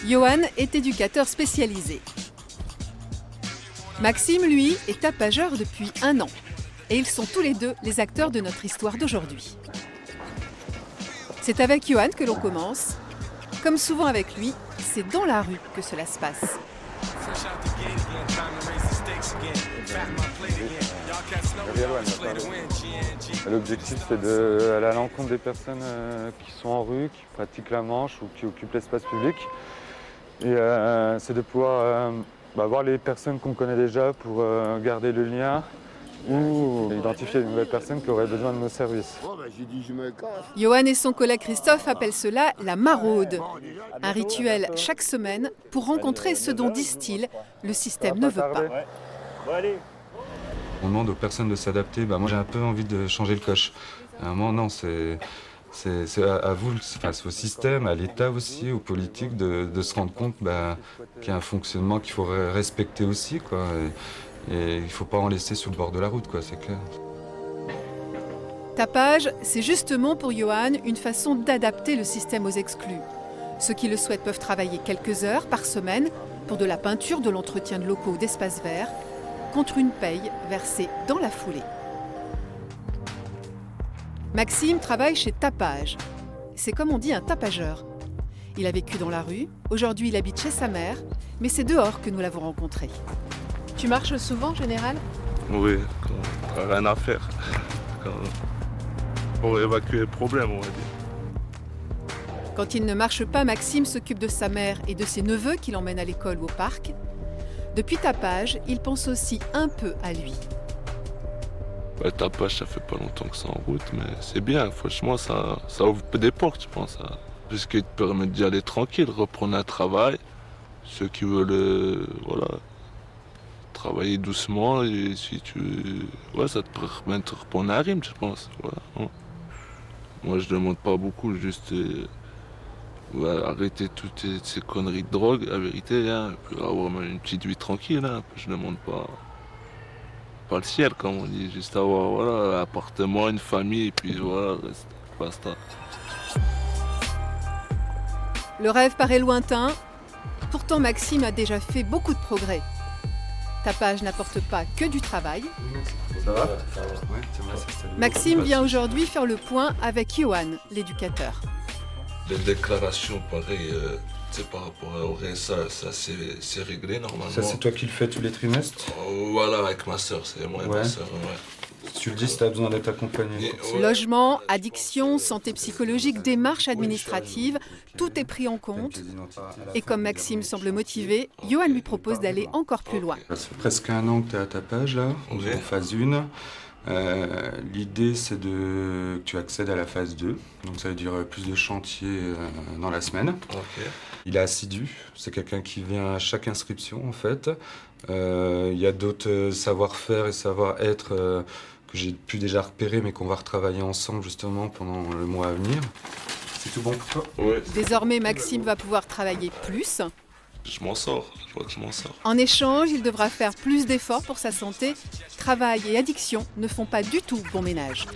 Johan est éducateur spécialisé. Maxime, lui, est tapageur depuis 1 an. Et ils sont tous les deux les acteurs de notre histoire d'aujourd'hui. C'est avec Johan que l'on commence. Comme souvent avec lui, c'est dans la rue que cela se passe. L'objectif, c'est d'aller à l'encontre des personnes qui sont en rue, qui pratiquent la manche ou qui occupent l'espace public. Et c'est de pouvoir voir les personnes qu'on connaît déjà pour garder le lien ou identifier de nouvelles personnes qui auraient besoin de nos services. Johan et son collègue Christophe appellent cela la maraude. Un rituel chaque semaine pour rencontrer ceux dont, disent-ils, le système ne veut pas. On demande aux personnes de s'adapter. Moi, j'ai un peu envie de changer le coche. À un moment, non, c'est à vous, c'est au système, à l'État aussi, aux politiques, de se rendre compte qu'il y a un fonctionnement qu'il faut respecter aussi, quoi. Et il ne faut pas en laisser sur le bord de la route, quoi, c'est clair. Tapage, c'est justement pour Johan une façon d'adapter le système aux exclus. Ceux qui le souhaitent peuvent travailler quelques heures par semaine pour de la peinture, de l'entretien de locaux ou d'espaces verts, contre une paye versée dans la foulée. Maxime travaille chez Tapage. C'est comme on dit un tapageur. Il a vécu dans la rue, aujourd'hui il habite chez sa mère, mais c'est dehors que nous l'avons rencontré. Tu marches souvent en général ? Oui, quand t'as rien à faire. Pour évacuer le problème, on va dire. Quand il ne marche pas, Maxime s'occupe de sa mère et de ses neveux qu'il emmène à l'école ou au parc. Depuis Tapage, il pense aussi un peu à lui. Tapage, ça fait pas longtemps que c'est en route, mais c'est bien. Franchement, ça ouvre des portes, je pense. Puisqu'il te permet d'y aller tranquille, reprendre un travail. Ceux qui veulent, travailler doucement, et si ça te permet de reprendre un rythme, je pense. Voilà. Moi, je demande pas beaucoup, juste arrêter toutes ces conneries de drogue, la vérité, puis avoir une petite vie tranquille. Je demande pas le ciel, comme on dit, juste avoir un appartement, une famille, et puis basta. Le rêve paraît lointain, pourtant Maxime a déjà fait beaucoup de progrès. Tapage n'apporte pas que du travail. Ça va ? Maxime vient aujourd'hui faire le point avec Johan, l'éducateur. Les déclarations, pareil, par rapport au RSA, ça c'est réglé normalement. Ça, c'est toi qui le fais tous les trimestres ? Voilà, avec ma soeur, c'est moi et ma soeur. Tu le dis si tu as besoin d'être accompagné. Logement, addiction, santé psychologique, démarche administrative, tout est pris en compte. Et comme Maxime semble motivé, Johan lui propose d'aller encore plus loin. Ça fait presque 1 an que tu es à Tapage, là, en phase 1. L'idée, c'est que tu accèdes à la phase 2. Donc ça veut dire plus de chantiers dans la semaine. Okay. Il est assidu, c'est quelqu'un qui vient à chaque inscription en fait. Il y a d'autres savoir-faire et savoir-être que j'ai pu déjà repérer mais qu'on va retravailler ensemble justement pendant le mois à venir. C'est tout bon pour toi ? Oui. Désormais, Maxime va pouvoir travailler plus. Je m'en sors, je vois que je m'en sors. En échange, il devra faire plus d'efforts pour sa santé. Travail et addiction ne font pas du tout bon ménage.